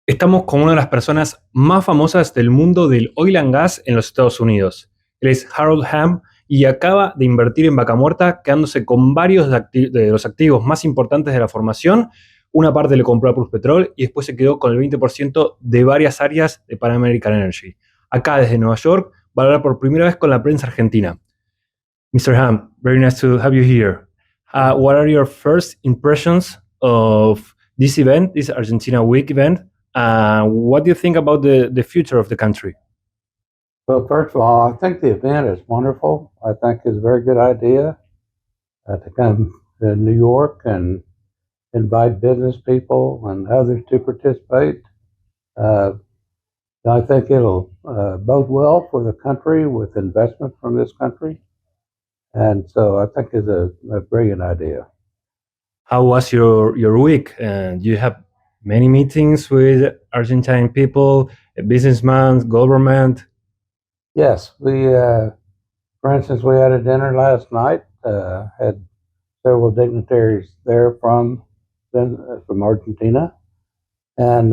Estamos con una de las personas más famosas del mundo del oil and gas en los Estados Unidos. Él es Hamm y acaba de invertir en Vaca Muerta, quedándose con varios de los activos más importantes de la formación. Una parte le compró a Plus Petrol y después se quedó con el 20% de varias áreas de Pan American Energy. Acá desde Nueva York va a hablar por primera vez con la prensa argentina. Mr. Hamm, very nice to have you here. What are your first impressions of this event, this Argentina Week event? What do you think about the future of the country? Well, first of all, I think the event is wonderful. I think it's a very good idea to come to New York and invite business people and others to participate. I think it'll bode well for the country with investment from this country. And so I think it's a brilliant idea. How was your week? You have many meetings with Argentine people, businessmen, government. Yes, for instance, we had a dinner last night. Had several dignitaries there from Argentina, and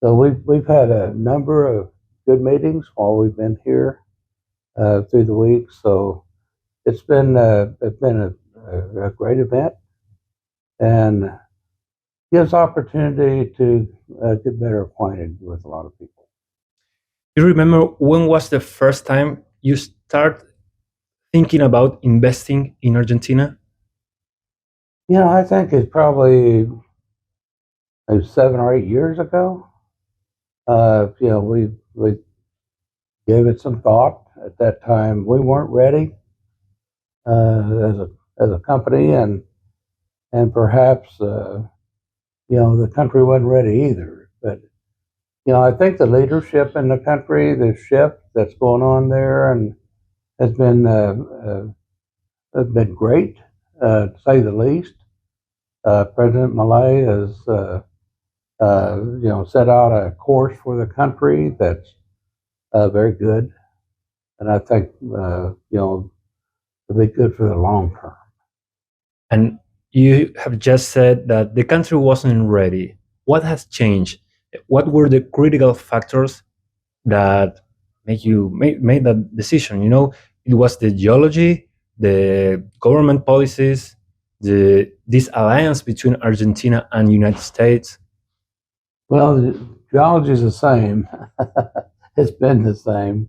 so we've had a number of good meetings while we've been here through the week. So it's been a great event, and gives opportunity to get better acquainted with a lot of people. You remember when was the first time you start thinking about investing in Argentina? I think it's probably 7 or 8 years ago. We gave it some thought. At that time, we weren't ready as a company, and perhaps the country wasn't ready either. But I think the leadership in the country, the shift that's going on there, and has been great, to say the least. President Milei has set out a course for the country that's very good, and I think it'll be good for the long term. And you have just said that the country wasn't ready. What has changed? What were the critical factors that made that decision? It was the geology, the government policies, this alliance between Argentina and United States. Well, the geology is the same. It's been the same.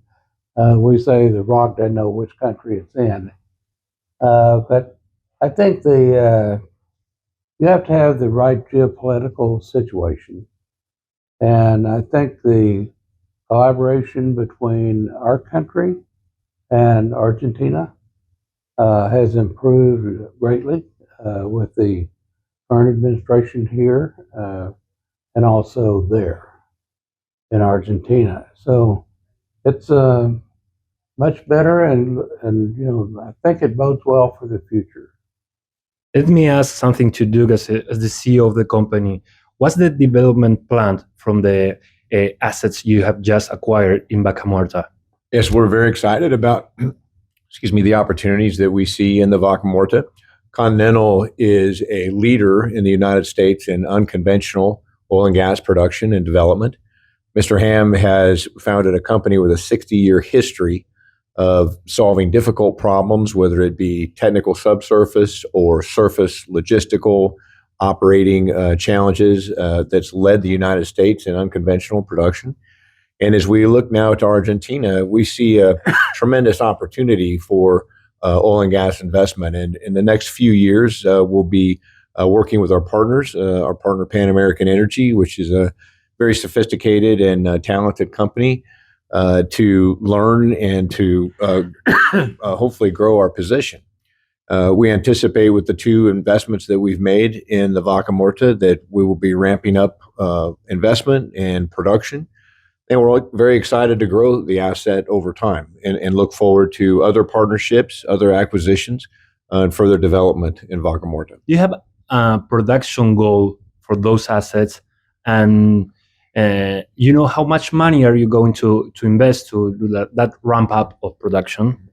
We say the rock doesn't know which country it's in. But I think you have to have the right geopolitical situation. And I think the collaboration between our country and Argentina has improved greatly with the current administration here and also there in Argentina. So it's much better, and I think it bodes well for the future. Let me ask something to Doug as the CEO of the company. What's the development plan from the assets you have just acquired in Vaca Muerta? Yes, we're very excited about, the opportunities that we see in the Vaca Muerta. Continental is a leader in the United States in unconventional oil and gas production and development. Mr. Hamm has founded a company with a 60-year history of solving difficult problems, whether it be technical subsurface or surface logistical operating challenges that's led the United States in unconventional production. And as we look now to Argentina, we see a tremendous opportunity for oil and gas investment. And in the next few years, we'll be working with our partners, our partner Pan American Energy, which is a very sophisticated and talented company, to learn and to hopefully grow our position. We anticipate with the two investments that we've made in the Vaca Muerta that we will be ramping up investment and production. And we're very excited to grow the asset over time and look forward to other partnerships, other acquisitions, and further development in Vaca Muerta. Do you have a production goal for those assets? And how much money are you going to invest to do that ramp up of production?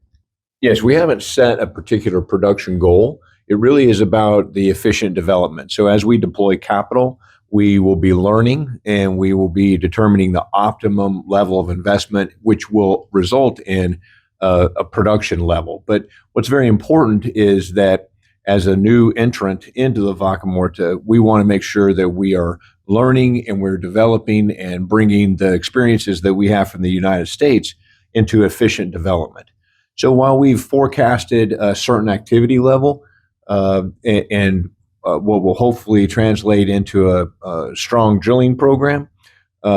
Yes, we haven't set a particular production goal. It really is about the efficient development. So as we deploy capital, we will be learning and we will be determining the optimum level of investment, which will result in a production level. But what's very important is that as a new entrant into the Vaca Muerta, we want to make sure that we are learning and we're developing and bringing the experiences that we have from the United States into efficient development. So while we've forecasted a certain activity level and what will hopefully translate into a strong drilling program,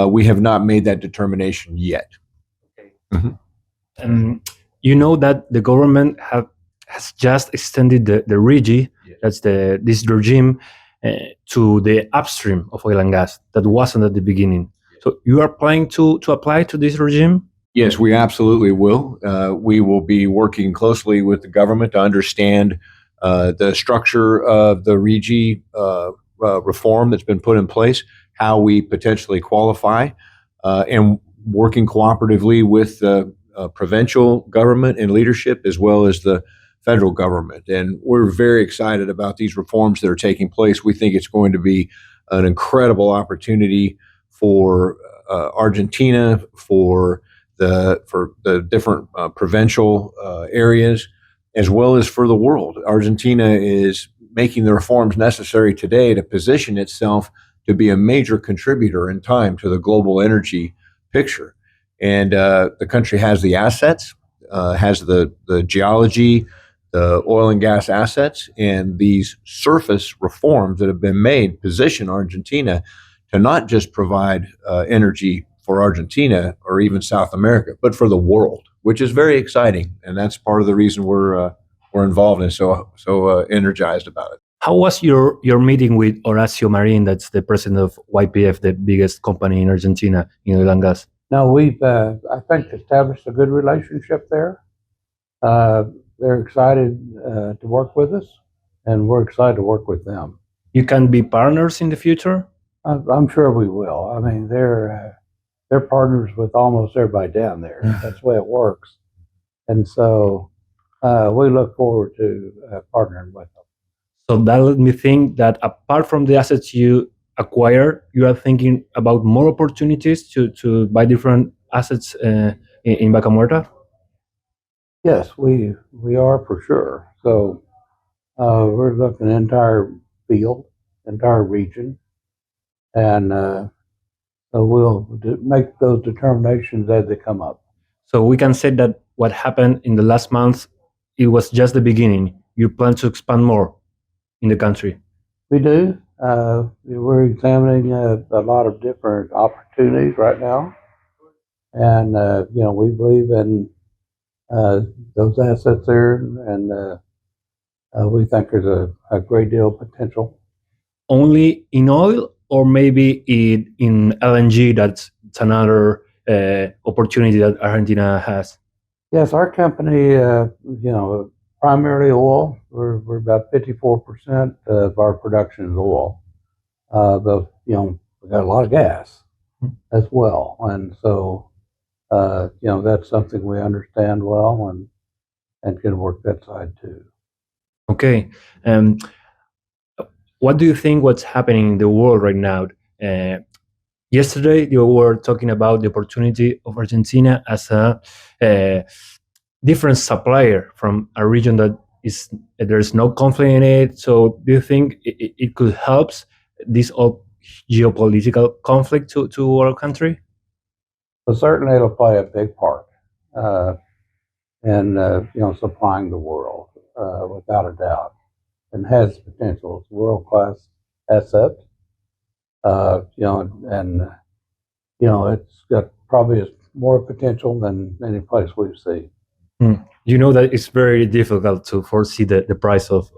we have not made that determination yet. You know that the government has just extended the RIGI, that's this regime, to the upstream of oil and gas that wasn't at the beginning. So you are planning to apply to this regime? Yes, we absolutely will. We will be working closely with the government to understand the structure of the RIGI reform that's been put in place, how we potentially qualify, and working cooperatively with the provincial government and leadership as well as the federal government. And we're very excited about these reforms that are taking place. We think it's going to be an incredible opportunity for Argentina, for the different provincial areas, as well as for the world. Argentina is making the reforms necessary today to position itself to be a major contributor in time to the global energy picture. And the country has the assets, has the geology, the oil and gas assets, and these surface reforms that have been made position Argentina to not just provide energy for Argentina or even South America, but for the world, which is very exciting. And that's part of the reason we're involved and so energized about it. How was your meeting with Horacio Marin, that's the president of YPF, the biggest company in Argentina in oil and gas? No, we've, I think, established a good relationship there. They're excited to work with us, and we're excited to work with them. You can be partners in the future? I'm sure we will. I mean, they're partners with almost everybody down there. That's the way it works. And so we look forward to partnering with them. So that let me think that apart from the assets you acquire, you are thinking about more opportunities to buy different assets in Vaca Muerta? Yes, we are for sure. So we're looking at the entire field, entire region, and so we'll make those determinations as they come up. So we can say that what happened in the last month, it was just the beginning. You plan to expand more in the country? We do. We're examining a lot of different opportunities right now, and we believe in those assets there, and we think there's a great deal of potential. Only in oil, or maybe in LNG? That's another opportunity that Argentina has. Yes, our company, primarily oil. We're about 54% of our production is oil. But we got a lot of gas as well, and so that's something we understand well and can work that side too. Okay. What do you think what's happening in the world right now? Yesterday, you were talking about the opportunity of Argentina as a different supplier from a region that there's no conflict in it. So do you think it could help this geopolitical conflict to our country? Well, certainly it'll play a big part in supplying the world without a doubt, and has potential. It's a world-class asset, it's got probably more potential than any place we've seen. You know that it's very difficult to foresee the price of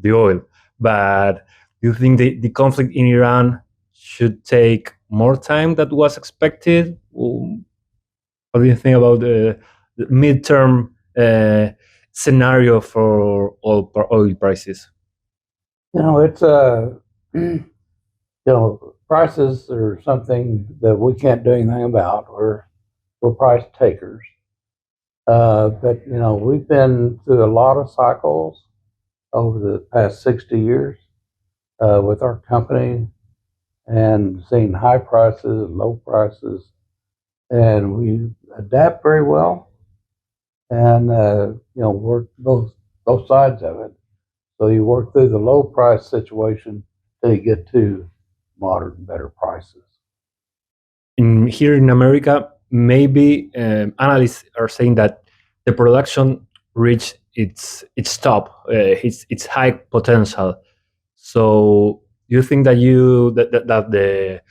the oil, but do you think the conflict in Iran should take more time than was expected? What do you think about the midterm scenario for oil prices? It's prices are something that we can't do anything about. We're price takers. But we've been through a lot of cycles over the past 60 years with our company, and seen high prices, low prices, and we adapt very well, and work both sides of it. So you work through the low price situation till you get to modern, better prices. Here in America, maybe analysts are saying that the production reached its top, its high potential. So you think that that the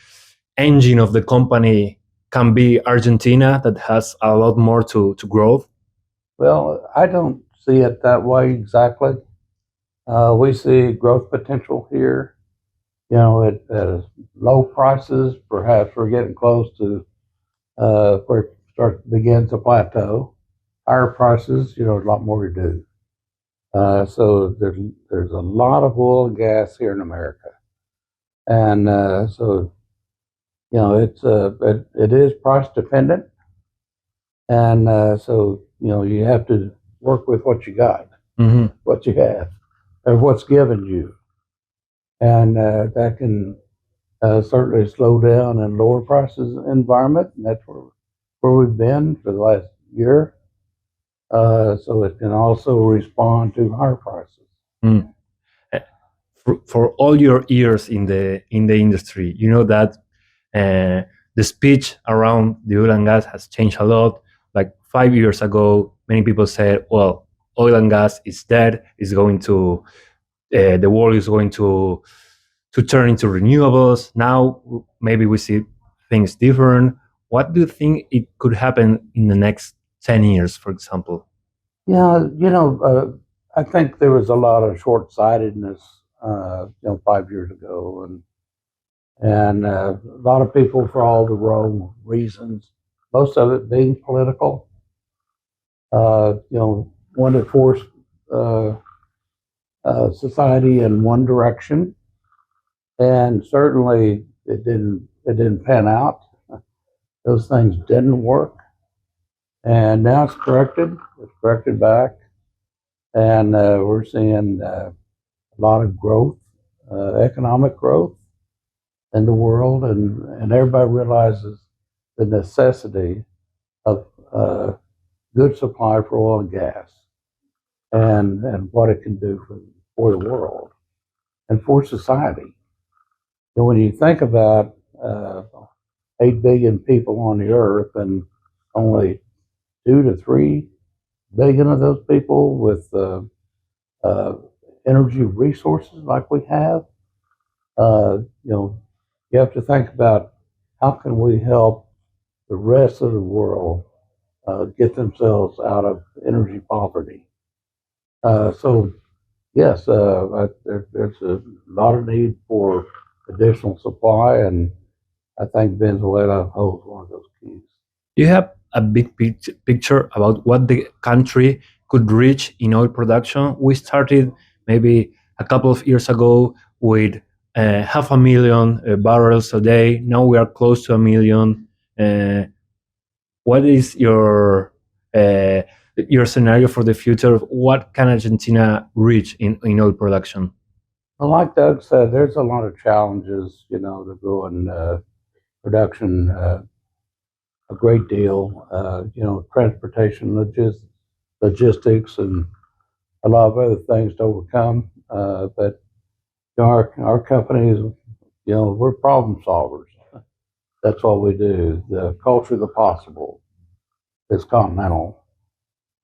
engine of the company can be Argentina, that has a lot more to grow? Well, I don't see it that way exactly. We see growth potential here. At low prices, perhaps we're getting close to where it begins to plateau. Higher prices, a lot more to do. So there's a lot of oil and gas here in America, and so it is price dependent, and so you have to work with what you got, what you have, or what's given you, and that can certainly slow down in lower prices environment, and that's where we've been for the last year. So it can also respond to higher prices. Mm. For all your years in the industry, you know that the speech around the oil and gas has changed a lot. Like 5 years ago, many people said, "Well, oil and gas is dead. It's going to the world is going to turn into renewables." Now, maybe we see things different. What do you think it could happen in the next 10 years, for example? Yeah, I think there was a lot of short-sightedness, 5 years ago, and a lot of people for all the wrong reasons. Most of it being political. Wanted to force society in one direction, and certainly it didn't pan out. Those things didn't work, and now it's corrected. It's corrected back, and we're seeing a lot of growth, economic growth in the world, and everybody realizes the necessity of good supply for oil and gas, and what it can do for the world and for society. And when you think about 8 billion people on the earth, and only 2 to 3 billion of those people with energy resources like we have, you have to think about how can we help the rest of the world get themselves out of energy poverty. So yes, there's a lot of need for additional supply, and I think Venezuela holds one of those keys. Do you have a big picture about what the country could reach in oil production? We started maybe a couple of years ago with 500,000 barrels a day. Now we are close to 1 million. What is your scenario for the future? What can Argentina reach in oil production? Well, like Doug said, there's a lot of challenges, to growing production a great deal. Transportation, logistics, and a lot of other things to overcome. But our companies, we're problem solvers. That's what we do. The culture of the possible is Continental,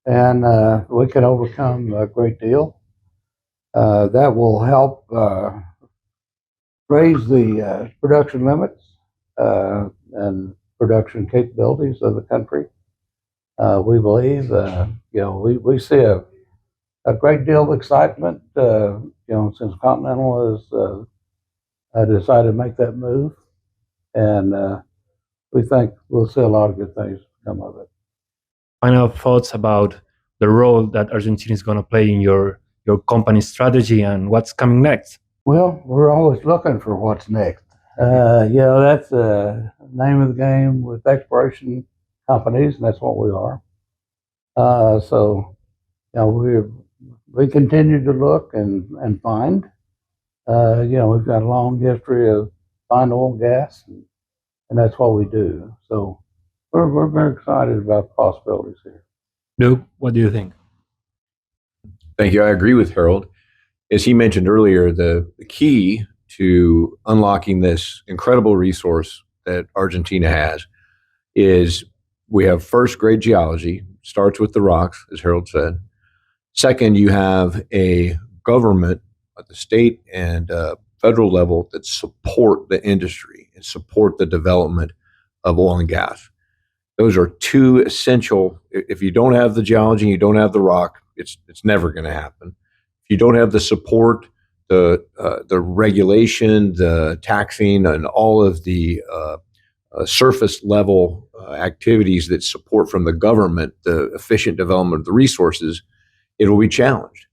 and we can overcome a great deal. That will help raise the production limits and production capabilities of the country. We believe, we see a great deal of excitement, since Continental has decided to make that move, and we think we'll see a lot of good things come of it. Final thoughts about the role that Argentina is going to play in your company strategy and what's coming next? Well, we're always looking for what's next. That's the name of the game with exploration companies, and that's what we are. So, we continue to look and find. We've got a long history of find oil and gas, and that's what we do. So we're very excited about the possibilities here. Luke, what do you think? Thank you. I agree with Harold. As he mentioned earlier, the key to unlocking this incredible resource that Argentina has is we have first great geology, starts with the rocks, as Harold said. Second, you have a government at the state and federal level that support the industry and support the development of oil and gas. Those are two essential. If you don't have the geology and you don't have the rock, it's never going to happen. If you don't have the support, the regulation, the taxing, and all of the surface level activities that support from the government the efficient development of the resources, it will be challenged.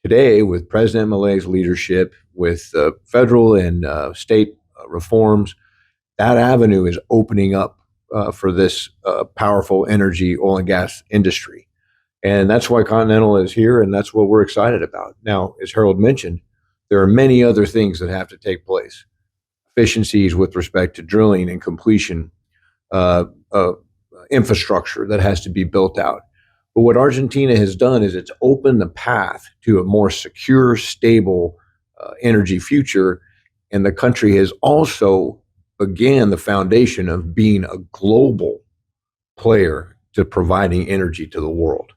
Today, with President Milei's leadership, with federal and state reforms, that avenue is opening up for this powerful energy, oil and gas industry. And that's why Continental is here, and that's what we're excited about. Now, as Harold mentioned, there are many other things that have to take place. Efficiencies with respect to drilling and completion, infrastructure that has to be built out. But what Argentina has done is it's opened the path to a more secure, stable energy future. And the country has also began the foundation of being a global player to providing energy to the world.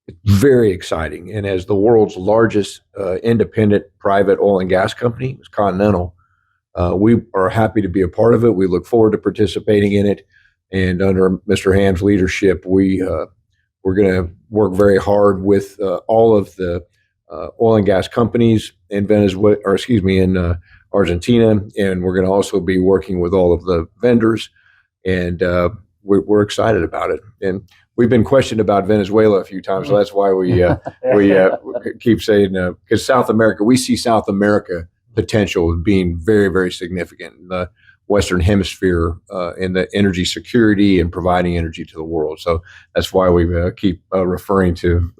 It's very exciting. And as the world's largest independent private oil and gas company, it's Continental, we are happy to be a part of it. We look forward to participating in it. And under Mr. Hamm's leadership, we're going to work very hard with all of the oil and gas companies in in Argentina, and we're going to also be working with all of the vendors, and we're excited about it. And we've been questioned about Venezuela a few times, so that's why we keep saying because South America, we see South America potential as being very, very significant in the Western Hemisphere in the energy security and providing energy to the world. So that's why we keep referring to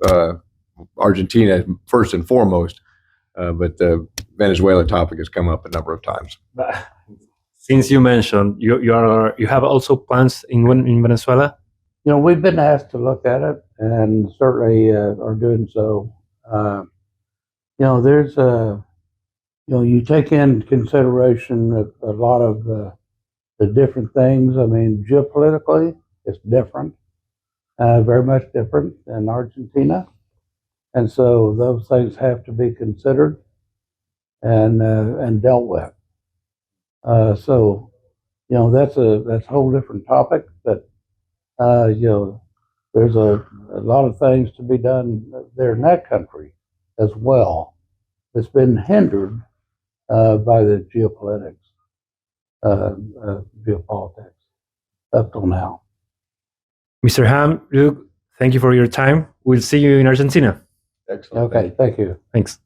Argentina first and foremost. But the Venezuela topic has come up a number of times. Since you mentioned you have also plans in Venezuela. You know, we've been asked to look at it, and certainly are doing so. You know, there's you take in consideration a lot of the different things. I mean, geopolitically, it's different, very much different than Argentina. And so those things have to be considered and dealt with. So, you know, that's a whole different topic. But you know, there's a lot of things to be done there in that country as well. It's been hindered by the geopolitics up till now. Mr. Hamm, Luke, thank you for your time. We'll see you in Argentina. Excellent. Okay, thank you. Thanks.